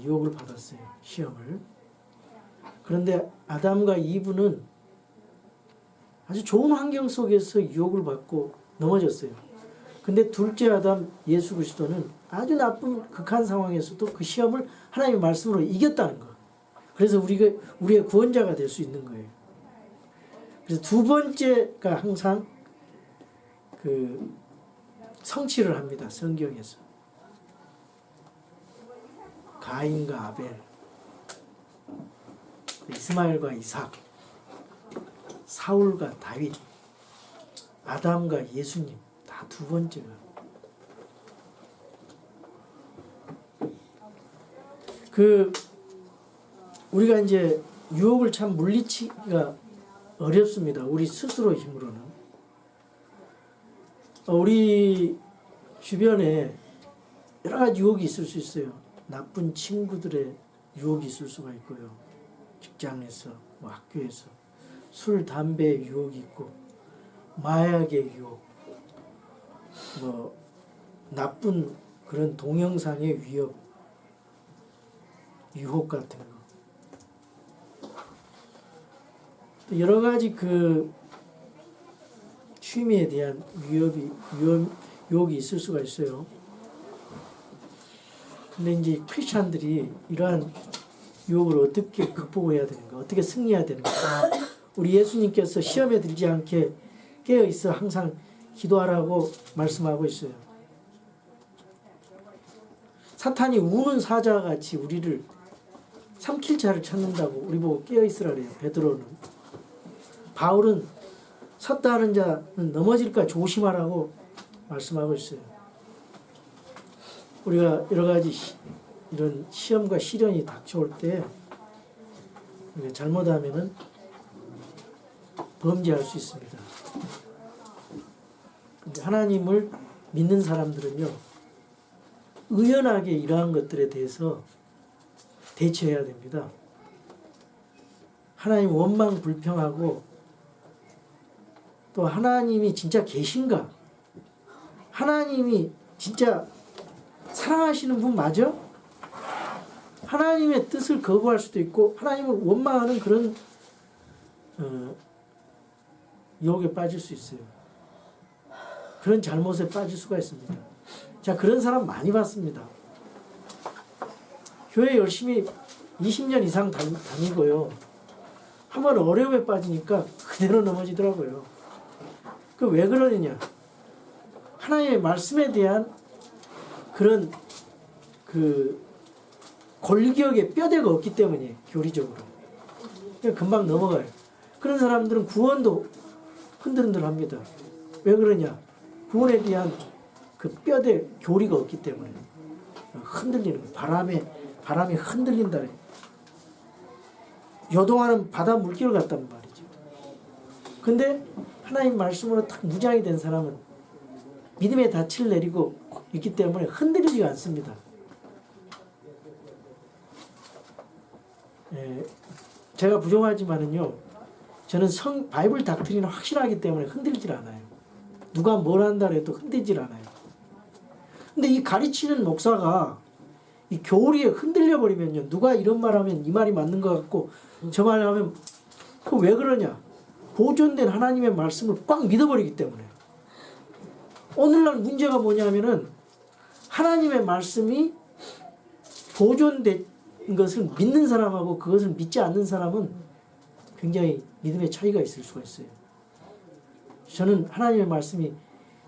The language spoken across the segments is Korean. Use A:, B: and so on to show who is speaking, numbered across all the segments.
A: 유혹을 받았어요. 시험을. 그런데 아담과 이브는 아주 좋은 환경 속에서 유혹을 받고 넘어졌어요. 근데 둘째 아담 예수 그리스도는 아주 나쁜 극한 상황에서도 그 시험을 하나님의 말씀으로 이겼다는 거. 그래서 우리의 구원자가 될 수 있는 거예요. 그래서 두 번째가 항상 그 성취를 합니다. 성경에서. 가인과 아벨, 이스마엘과 이삭, 사울과 다윗, 아담과 예수님 다 두 번째가. 우리가 이제 유혹을 참 물리치기가 어렵습니다. 우리 스스로 힘으로는. 우리 주변에 여러 가지 유혹이 있을 수 있어요. 나쁜 친구들의 유혹이 있을 수가 있고요. 직장에서, 뭐 학교에서. 술, 담배의 유혹이 있고, 마약의 유혹, 뭐 나쁜 그런 동영상의 유혹 같은 거. 여러 가지 그 취미에 대한 유혹이 있을 수가 있어요. 근데 이제 크리스찬들이 이러한 유혹을 어떻게 극복해야 되는가, 어떻게 승리해야 되는가. 우리 예수님께서 시험에 들지 않게 깨어있어 항상 기도하라고 말씀하고 있어요. 사탄이 우는 사자같이 우리를 삼킬 자를 찾는다고 우리 보고 깨어있으라 그래요. 베드로는. 바울은 섰다 하는 자는 넘어질까 조심하라고 말씀하고 있어요. 우리가 여러 가지 이런 시험과 시련이 닥쳐올 때 우리가 잘못하면은 범죄할 수 있습니다. 근데 하나님을 믿는 사람들은요, 의연하게 이러한 것들에 대해서 대처해야 됩니다. 하나님 원망 불평하고 또 하나님이 진짜 계신가? 하나님이 진짜 사랑하시는 분 맞아? 하나님의 뜻을 거부할 수도 있고 하나님을 원망하는 그런 유혹에 빠질 수 있어요. 그런 잘못에 빠질 수가 있습니다. 자, 그런 사람 많이 봤습니다. 교회 열심히 20년 이상 다니고요. 한번 어려움에 빠지니까 그대로 넘어지더라고요. 그 왜 그러느냐? 하나님의 말씀에 대한 그런 그 골격의 뼈대가 없기 때문이에요. 교리적으로. 금방 넘어가요. 그런 사람들은 구원도 흔들흔들합니다. 왜 그러냐? 구원에 대한 그 뼈대 교리가 없기 때문에 흔들리는 거예요. 바람에 흔들린다. 요동하는 바다 물결 같단 말이죠. 근데 하나님 말씀으로 딱 무장이 된 사람은 믿음의 닻을 내리고 있기 때문에 흔들리지가 않습니다. 제가 부정하지만은요, 저는 바이블 닥트리는 확실하기 때문에 흔들리질 않아요. 누가 뭘 한다 해도 흔들리질 않아요. 근데 이 가르치는 목사가 이 교리에 흔들려 버리면요, 누가 이런 말 하면 이 말이 맞는 것 같고 저 말 하면 그 왜 그러냐? 보존된 하나님의 말씀을 꽉 믿어버리기 때문에. 오늘날 문제가 뭐냐면은 하나님의 말씀이 보존된 것을 믿는 사람하고 그것을 믿지 않는 사람은 굉장히 믿음의 차이가 있을 수가 있어요. 저는 하나님의 말씀이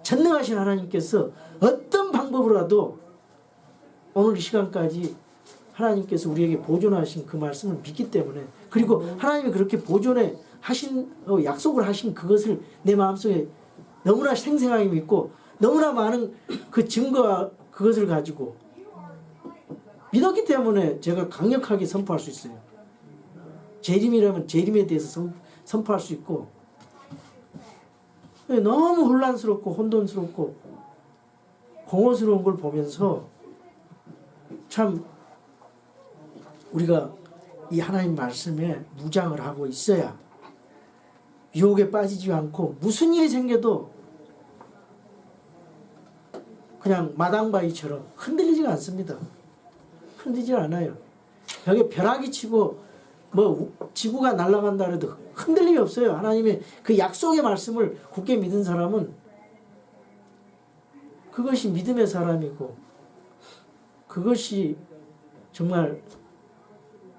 A: 전능하신 하나님께서 어떤 방법으로라도 오늘 이 시간까지 하나님께서 우리에게 보존하신 그 말씀을 믿기 때문에, 그리고 하나님이 그렇게 보존해 하신 약속을 하신 그것을 내 마음속에 너무나 생생하게 믿고 너무나 많은 그 증거와 그것을 가지고 믿었기 때문에 제가 강력하게 선포할 수 있어요. 재림이라면 재림에 대해서 선포할 수 있고, 너무 혼란스럽고 혼돈스럽고 공허스러운 걸 보면서 참 우리가 이 하나님 말씀에 무장을 하고 있어야 유혹에 빠지지 않고 무슨 일이 생겨도 그냥 마당바위처럼 흔들리지가 않습니다. 흔들리지 않아요. 벽에 벼락이 치고 뭐 지구가 날아간다 해도 흔들림이 없어요. 하나님의 그 약속의 말씀을 굳게 믿은 사람은 그것이 믿음의 사람이고 그것이 정말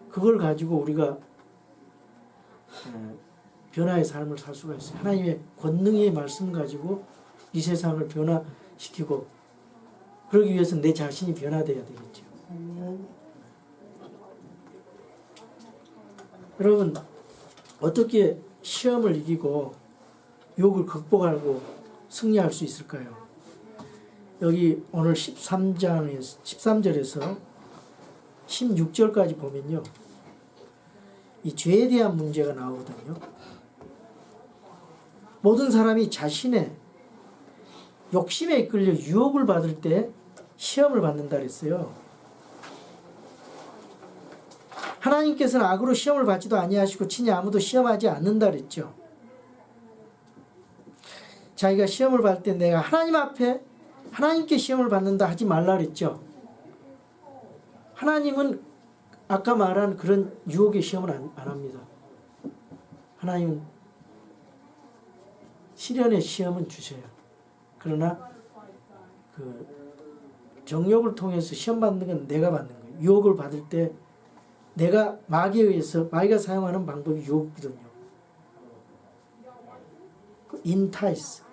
A: 그걸 가지고 우리가 변화의 삶을 살 수가 있어요. 하나님의 권능의 말씀 가지고 이 세상을 변화시키고 그러기 위해서는 내 자신이 변화돼야 되겠죠. 여러분 어떻게 시험을 이기고 유혹을 극복하고 승리할 수 있을까요? 여기 오늘 13절에서 16절까지 보면요. 이 죄에 대한 문제가 나오거든요. 모든 사람이 자신의 욕심에 이끌려 유혹을 받을 때 시험을 받는다 그랬어요. 하나님께서는 악으로 시험을 받지도 아니하시고 친히 아무도 시험하지 않는다 그랬죠. 자기가 시험을 받을 때 내가 하나님 앞에 하나님께 시험을 받는다 하지 말라 그랬죠. 하나님은 아까 말한 그런 유혹의 시험을 안 합니다. 하나님은 시련의 시험은 주셔요. 그러나 그 정욕을 통해서 시험 받는 건 내가 받는 거예요. 유혹을 받을 때 내가 마귀에 의해서 마귀가 사용하는 방법이 유혹이거든요. 인타이스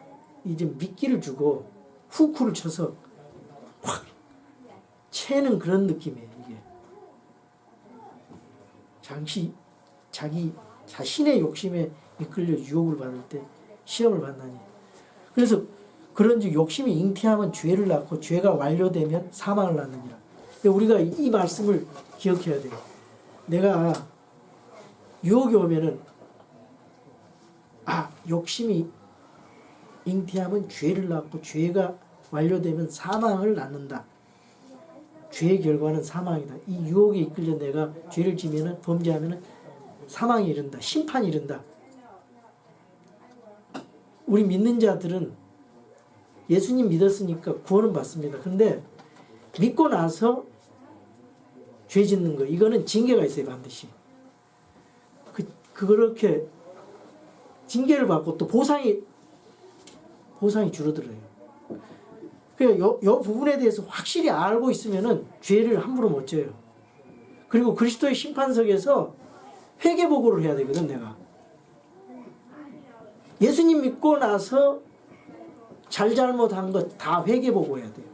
A: 이제 미끼를 주고 후크를 쳐서 확 채는 그런 느낌이에요. 이게 자기 자신의 욕심에 이끌려 유혹을 받을 때 시험을 받나니. 그래서 그런즉 욕심이 잉태하면 죄를 낳고 죄가 완료되면 사망을 낳느니라. 우리가 이 말씀을 기억해야 돼요. 내가 유혹이 오면은 욕심이 잉태하면 죄를 낳고 죄가 완료되면 사망을 낳는다. 죄의 결과는 사망이다. 이 유혹에 이끌려 내가 죄를 지면은 범죄하면은 사망이 이른다. 심판이 이른다. 우리 믿는 자들은 예수님 믿었으니까 구원은 받습니다. 그런데 믿고 나서 죄 짓는 거 이거는 징계가 있어요. 반드시. 그렇게 징계를 받고 또 보상이 줄어들어요. 그러니까 요 부분에 대해서 확실히 알고 있으면은 죄를 함부로 못 져요. 그리고 그리스도의 심판석에서 회개보고를 해야 되거든. 내가 예수님 믿고 나서 잘못한 것 다 회개보고해야 돼요.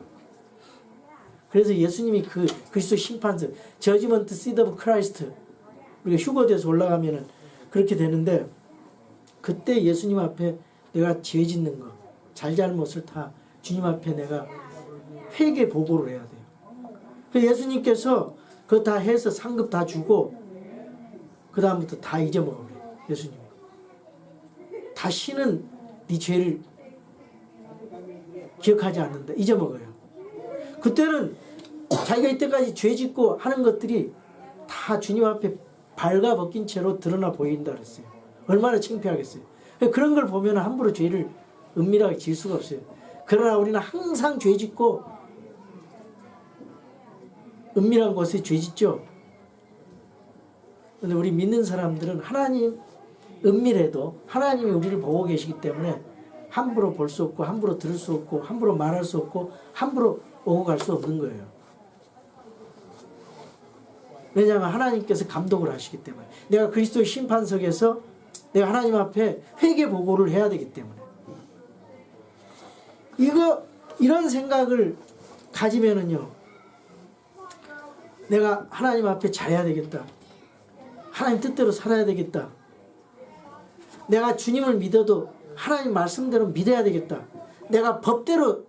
A: 그래서 예수님이 그 그리스도 심판석 저지먼트 시드 오브 크라이스트 우리가 휴거돼서 올라가면은 그렇게 되는데 그때 예수님 앞에 내가 죄 짓는 거 잘못을 다 주님 앞에 내가 회개 보고를 해야 돼요. 그래서 예수님께서 그거 다 해서 상급 다 주고 그 다음부터 다 잊어먹어요. 예수님 다시는 네 죄를 기억하지 않는다. 잊어먹어요. 그때는 자기가 이때까지 죄 짓고 하는 것들이 다 주님 앞에 발가벗긴 채로 드러나 보인다 그랬어요. 얼마나 창피하겠어요. 그런 걸 보면 함부로 죄를 은밀하게 질 수가 없어요. 그러나 우리는 항상 죄 짓고 은밀한 곳에 죄 짓죠. 그런데 우리 믿는 사람들은 하나님 은밀해도 하나님이 우리를 보고 계시기 때문에 함부로 볼 수 없고 함부로 들을 수 없고 함부로 말할 수 없고 함부로 오고 갈 수 없는 거예요. 왜냐하면 하나님께서 감독을 하시기 때문에 내가 그리스도의 심판석에서 내가 하나님 앞에 회개 보고를 해야 되기 때문에 이런 생각을 가지면은요 내가 하나님 앞에 잘해야 되겠다. 하나님 뜻대로 살아야 되겠다. 내가 주님을 믿어도 하나님 말씀대로 믿어야 되겠다. 내가 법대로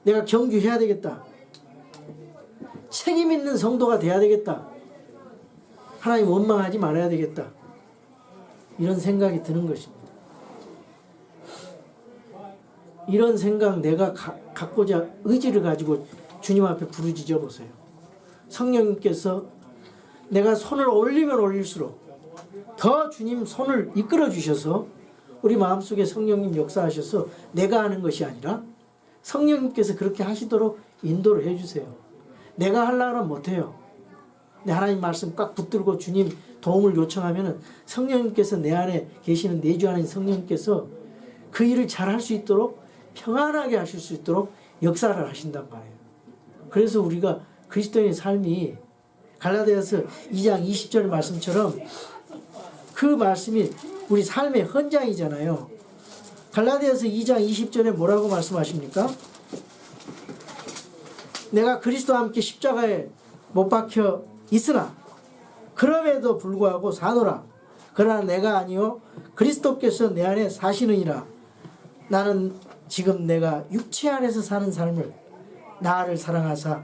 A: 내가 경주해야 되겠다. 책임 있는 성도가 돼야 되겠다. 하나님 원망하지 말아야 되겠다. 이런 생각이 드는 것입니다. 이런 생각 내가 갖고자 의지를 가지고 주님 앞에 부르짖어 보세요. 성령님께서 내가 손을 올리면 올릴수록 더 주님 손을 이끌어 주셔서 우리 마음속에 성령님 역사하셔서 내가 하는 것이 아니라 성령님께서 그렇게 하시도록 인도를 해주세요. 내가 하려면 못해요. 내 하나님 말씀 꽉 붙들고 주님 도움을 요청하면은 성령님께서 내 안에 계시는 내주 안에 성령님께서 그 일을 잘 할 수 있도록 평안하게 하실 수 있도록 역사를 하신단 말이에요. 그래서 우리가 그리스도인의 삶이 갈라디아서 2장 20절 말씀처럼 그 말씀이 우리 삶의 헌장이잖아요. 갈라디아서 2장 20절에 뭐라고 말씀하십니까? 내가 그리스도와 함께 십자가에 못 박혀 있으나 그럼에도 불구하고 사노라. 그러나 내가 아니요 그리스도께서 내 안에 사시느니라. 나는 지금 내가 육체 안에서 사는 삶을 나를 사랑하사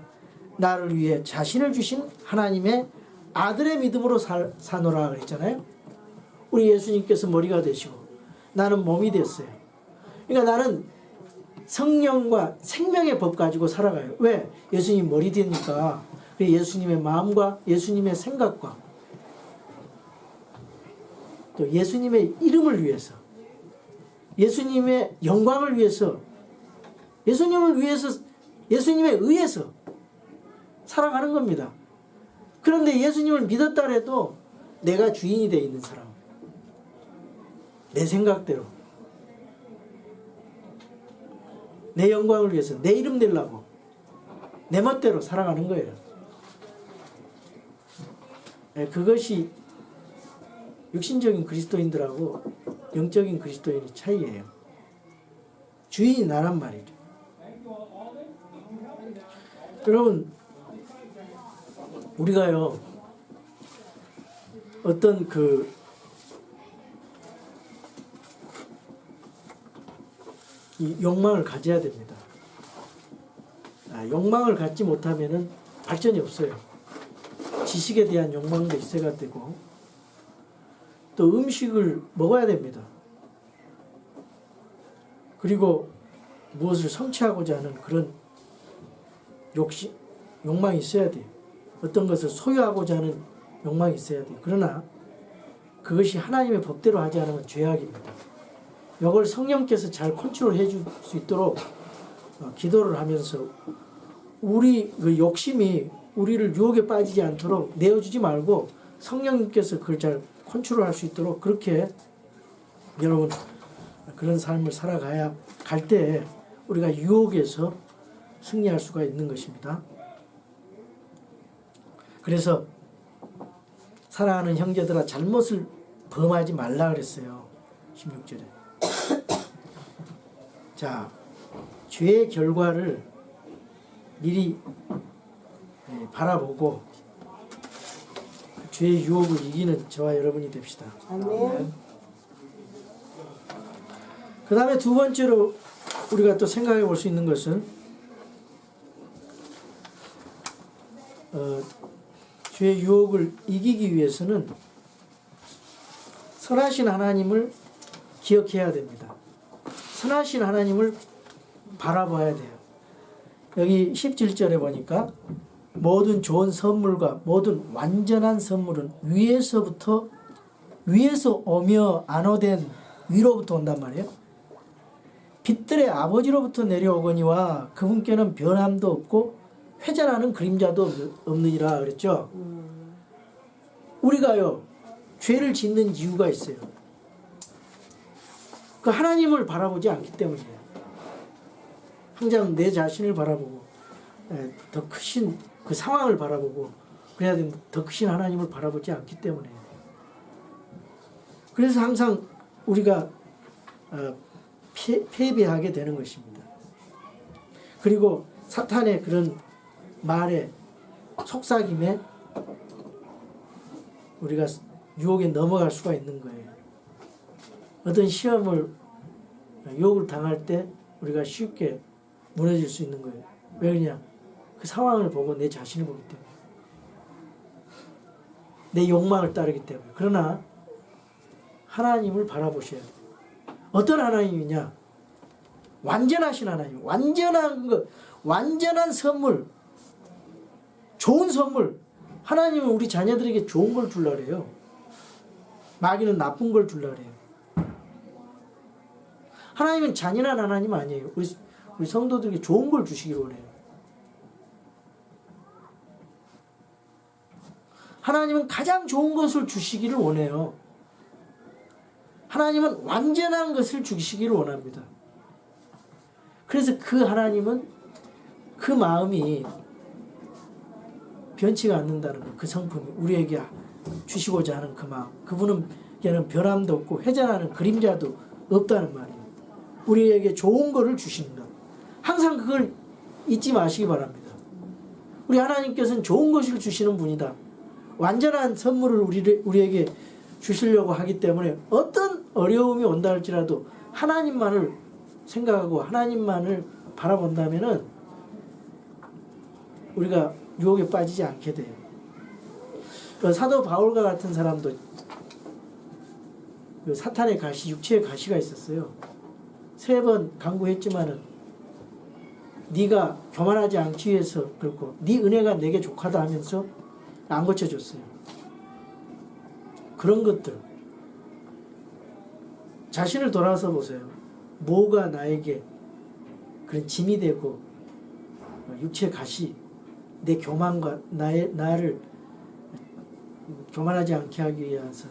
A: 나를 위해 자신을 주신 하나님의 아들의 믿음으로 사노라 그랬잖아요. 우리 예수님께서 머리가 되시고 나는 몸이 됐어요. 그러니까 나는 성령과 생명의 법 가지고 살아가요. 왜? 예수님 머리 되니까 예수님의 마음과 예수님의 생각과 또 예수님의 이름을 위해서 예수님의 영광을 위해서 예수님을 위해서 예수님에 의해서 살아가는 겁니다. 그런데 예수님을 믿었다 해도 내가 주인이 되어 있는 사람, 내 생각대로 내 영광을 위해서 내 이름 내려고 내 멋대로 살아가는 거예요. 그것이 육신적인 그리스도인들하고 영적인 그리스도인의 차이예요. 주인이 나란 말이죠. 여러분, 우리가요 어떤 이 욕망을 가져야 됩니다. 욕망을 갖지 못하면은 발전이 없어요. 지식에 대한 욕망도 있어야 되고 또 음식을 먹어야 됩니다. 그리고 무엇을 성취하고자 하는 그런 욕망이 있어야 돼요. 어떤 것을 소유하고자 하는 욕망이 있어야 돼요. 그러나 그것이 하나님의 법대로 하지 않으면 죄악입니다. 이걸 성령께서 잘 컨트롤해 줄 수 있도록 기도를 하면서 우리 그 욕심이 우리를 유혹에 빠지지 않도록 내어주지 말고 성령님께서 그걸 잘 컨트롤할 수 있도록 그렇게 여러분 그런 삶을 살아가야 갈 때 우리가 유혹에서 승리할 수가 있는 것입니다. 그래서 사랑하는 형제들아 잘못을 범하지 말라 그랬어요. 16절에. 자, 죄의 결과를 미리 바라보고 죄의 유혹을 이기는 저와 여러분이 됩시다.
B: 아멘.
A: 그 다음에 두 번째로 우리가 또 생각해 볼 수 있는 것은 죄의 유혹을 이기기 위해서는 선하신 하나님을 기억해야 됩니다. 선하신 하나님을 바라봐야 돼요. 여기 17절에 보니까 모든 좋은 선물과 모든 완전한 선물은 위에서 오며 안오된 위로부터 온단 말이에요. 빛들의 아버지로부터 내려오거니와 그분께는 변함도 없고 회전하는 그림자도 없느니라 그랬죠. 우리가요 죄를 짓는 이유가 있어요. 그 하나님을 바라보지 않기 때문이에요. 항상 내 자신을 바라보고 더 크신 그 상황을 바라보고 그래야 되는데 더 크신 하나님을 바라보지 않기 때문에 그래서 항상 우리가 패배하게 되는 것입니다. 그리고 사탄의 그런 말에 속삭임에 우리가 유혹에 넘어갈 수가 있는 거예요. 어떤 시험을 유혹을 당할 때 우리가 쉽게 무너질 수 있는 거예요. 왜 그러냐? 그 상황을 보고 내 자신을 보기 때문에 내 욕망을 따르기 때문에. 그러나 하나님을 바라보셔야 돼요. 어떤 하나님이냐? 완전하신 하나님, 완전한 것, 완전한 선물, 좋은 선물. 하나님은 우리 자녀들에게 좋은 걸 주려고 해요. 마귀는 나쁜 걸 주려고 해요. 하나님은 잔인한 하나님 아니에요. 우리 성도들에게 좋은 걸 주시기 원해요. 하나님은 가장 좋은 것을 주시기를 원해요. 하나님은 완전한 것을 주시기를 원합니다. 그래서 그 하나님은 그 마음이 변치가 않는다는 거, 그 성품이 우리에게 주시고자 하는 그 마음, 그분은께는 변함도 없고 회전하는 그림자도 없다는 말이에요. 우리에게 좋은 거를 주신다. 항상 그걸 잊지 마시기 바랍니다. 우리 하나님께서는 좋은 것을 주시는 분이다. 완전한 선물을 우리에게 주시려고 하기 때문에 어떤 어려움이 온다 할지라도 하나님만을 생각하고 하나님만을 바라본다면은 우리가 유혹에 빠지지 않게 돼요. 사도 바울과 같은 사람도 사탄의 가시, 육체의 가시가 있었어요. 3번 강구했지만은 네가 교만하지 않기 위해서 그렇고 네 은혜가 내게 족하다 하면서 안 고쳐줬어요. 그런 것들 자신을 돌아서 보세요. 뭐가 나에게 그런 짐이 되고 육체의 가시, 내 교만과 나를 교만하지 않게 하기 위해서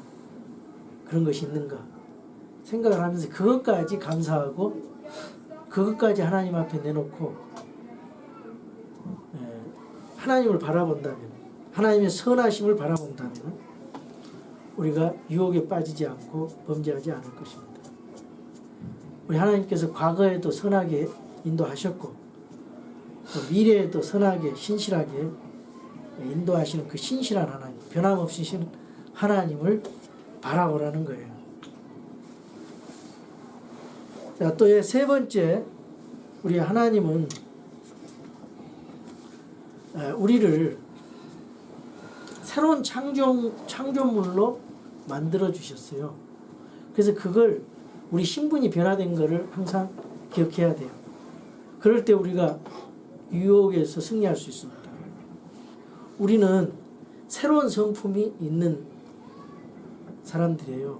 A: 그런 것이 있는가 생각을 하면서 그것까지 감사하고 그것까지 하나님 앞에 내놓고 하나님을 바라본다면, 하나님의 선하심을 바라본다면 우리가 유혹에 빠지지 않고 범죄하지 않을 것입니다. 우리 하나님께서 과거에도 선하게 인도하셨고 또 미래에도 선하게 신실하게 인도하시는 그 신실한 하나님, 변함없으신 하나님을 바라보라는 거예요. 자, 또 3번째, 우리 하나님은 우리를 새로운 창조물로 만들어 주셨어요. 그래서 그걸 우리 신분이 변화된 것을 항상 기억해야 돼요. 그럴 때 우리가 유혹에서 승리할 수 있습니다. 우리는 새로운 성품이 있는 사람들이에요.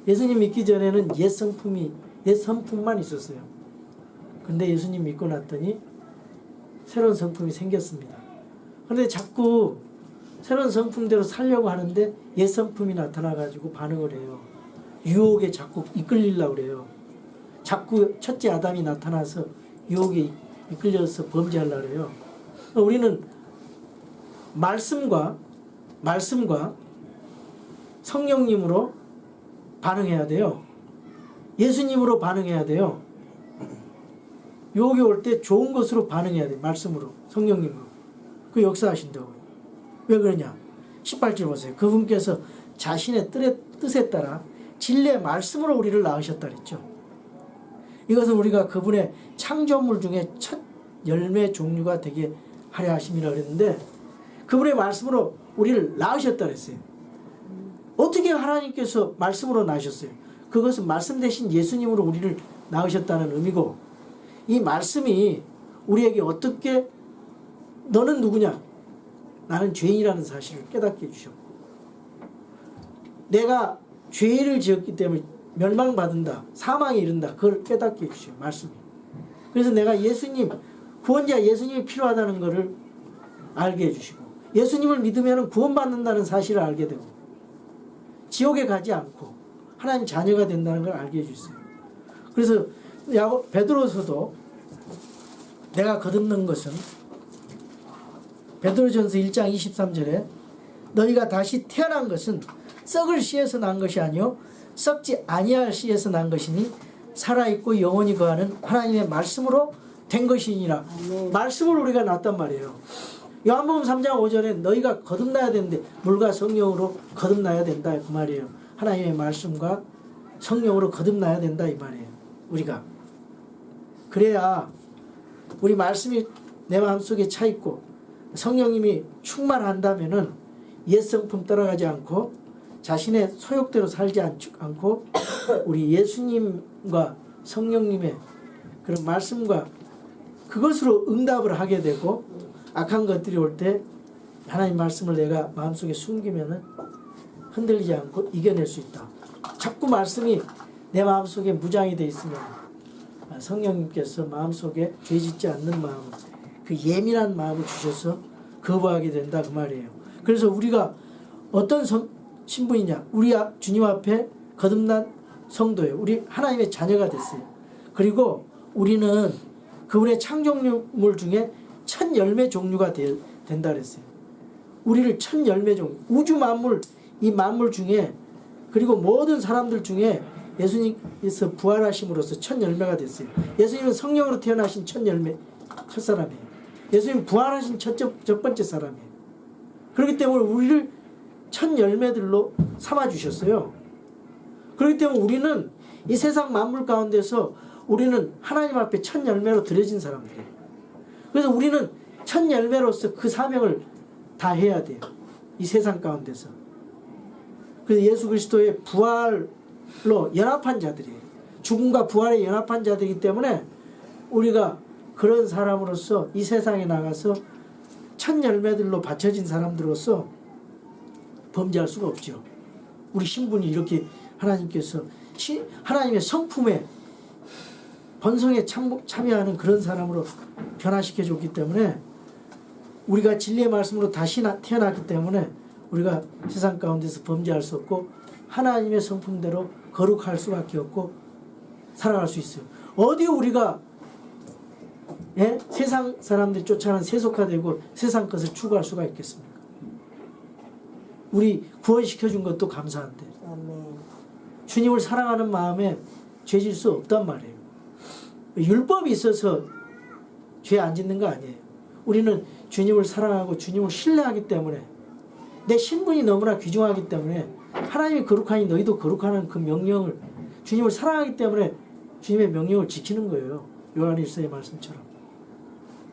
A: 예수님 믿기 전에는 옛 성품만 있었어요. 근데 예수님 믿고 났더니 새로운 성품이 생겼습니다. 그런데 자꾸 새로운 성품대로 살려고 하는데 옛 성품이 나타나가지고 반응을 해요. 유혹에 자꾸 이끌리려고 그래요. 자꾸 첫째 아담이 나타나서 유혹에 이끌려서 범죄하려고 그래요. 우리는 말씀과 성령님으로 반응해야 돼요. 예수님으로 반응해야 돼요. 유혹이 올 때 좋은 것으로 반응해야 돼요. 말씀으로, 성령님으로. 그 역사하신다고요. 왜 그러냐? 18절 보세요. 그분께서 자신의 뜻에 따라 진리의 말씀으로 우리를 낳으셨다 그랬죠. 이것은 우리가 그분의 창조물 중에 첫 열매 종류가 되게 하려 하심이라 그랬는데 그분의 말씀으로 우리를 낳으셨다 그랬어요. 어떻게 하나님께서 말씀으로 낳으셨어요? 그것은 말씀 대신 예수님으로 우리를 낳으셨다는 의미고, 이 말씀이 우리에게 어떻게 너는 누구냐? 나는 죄인이라는 사실을 깨닫게 해주셨고, 내가 죄를 지었기 때문에 멸망받는다, 사망에 이른다, 그걸 깨닫게 해주셔요. 말씀이. 그래서 내가 예수님, 구원자 예수님이 필요하다는 것을 알게 해주시고, 예수님을 믿으면 구원받는다는 사실을 알게 되고, 지옥에 가지 않고 하나님 자녀가 된다는 걸 알게 해주셨어요. 그래서 베드로서도 내가 거듭난 것은, 베드로전서 1장 23절에 너희가 다시 태어난 것은 썩을 씨에서 난 것이 아니요 썩지 아니할 씨에서 난 것이니 살아있고 영원히 거하는 하나님의 말씀으로 된 것이니라. 말씀으로 우리가 났단 말이에요. 요한복음 3장 5절에 너희가 거듭나야 되는데 물과 성령으로 거듭나야 된다 그 말이에요. 하나님의 말씀과 성령으로 거듭나야 된다 이 말이에요. 우리가 그래야 우리 말씀이 내 마음속에 차 있고 성령님이 충만한다면은 옛 성품 따라가지 않고 자신의 소욕대로 살지 않고 우리 예수님과 성령님의 그런 말씀과 그것으로 응답을 하게 되고, 악한 것들이 올 때 하나님 말씀을 내가 마음속에 숨기면은 흔들리지 않고 이겨낼 수 있다. 자꾸 말씀이 내 마음속에 무장이 되어 있으면 성령님께서 마음속에 죄짓지 않는 마음, 그 예민한 마음을 주셔서 거부하게 된다 그 말이에요. 그래서 우리가 어떤 신분이냐? 우리 주님 앞에 거듭난 성도예요. 우리 하나님의 자녀가 됐어요. 그리고 우리는 그분의 창조물 중에 첫 열매 종류가 된다 그랬어요. 우리를 첫 열매 종류, 우주 만물, 이 만물 중에, 그리고 모든 사람들 중에 예수님께서 부활하심으로써 첫 열매가 됐어요. 예수님은 성령으로 태어나신 첫 열매, 첫 사람이에요. 예수님은 부활하신 첫 번째 사람이에요. 그렇기 때문에 우리를 첫 열매들로 삼아 주셨어요. 그렇기 때문에 우리는 이 세상 만물 가운데서 우리는 하나님 앞에 첫 열매로 드려진 사람들이에요. 그래서 우리는 첫 열매로서 그 사명을 다 해야 돼요. 이 세상 가운데서. 그래서 예수 그리스도의 부활로 연합한 자들이에요. 죽음과 부활에 연합한 자들이기 때문에 우리가 그런 사람으로서 이 세상에 나가서 첫 열매들로 바쳐진 사람들로서 범죄할 수가 없죠. 우리 신분이 이렇게 하나님께서 하나님의 성품에 번성에 참여하는 그런 사람으로 변화시켜 줬기 때문에 우리가 진리의 말씀으로 다시 태어났기 때문에 우리가 세상 가운데서 범죄할 수 없고 하나님의 성품대로 거룩할 수밖에 없고 살아갈 수 있어요. 어디 우리가 세상 사람들이 쫓아가는 세속화되고 세상 것을 추구할 수가 있겠습니까? 우리 구원시켜준 것도 감사한데 주님을 사랑하는 마음에 죄질 수 없단 말이에요. 율법이 있어서 죄 안 짓는 거 아니에요. 우리는 주님을 사랑하고 주님을 신뢰하기 때문에 내 신분이 너무나 귀중하기 때문에 하나님이 거룩하니 너희도 거룩하는 그 명령을 주님을 사랑하기 때문에 주님의 명령을 지키는 거예요. 요한일서의 말씀처럼.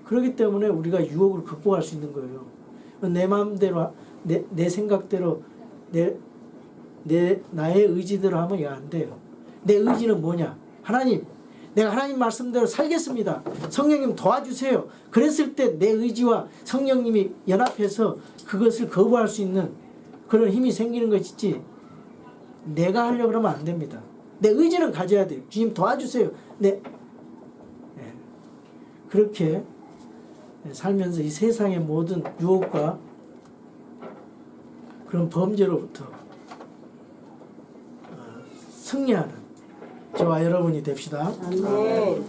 A: 그렇기 때문에 우리가 유혹을 극복할 수 있는 거예요. 내 마음대로 내 생각대로 나의 의지대로 하면 이거 안 돼요. 내 의지는 뭐냐? 하나님, 내가 하나님 말씀대로 살겠습니다. 성령님 도와주세요. 그랬을 때 내 의지와 성령님이 연합해서 그것을 거부할 수 있는 그런 힘이 생기는 것이지 내가 하려고 그러면 안 됩니다. 내 의지는 가져야 돼요. 주님 도와주세요. 그렇게 살면서 이 세상의 모든 유혹과 그런 범죄로부터 승리하는 저와 여러분이 됩시다.
B: 아멘.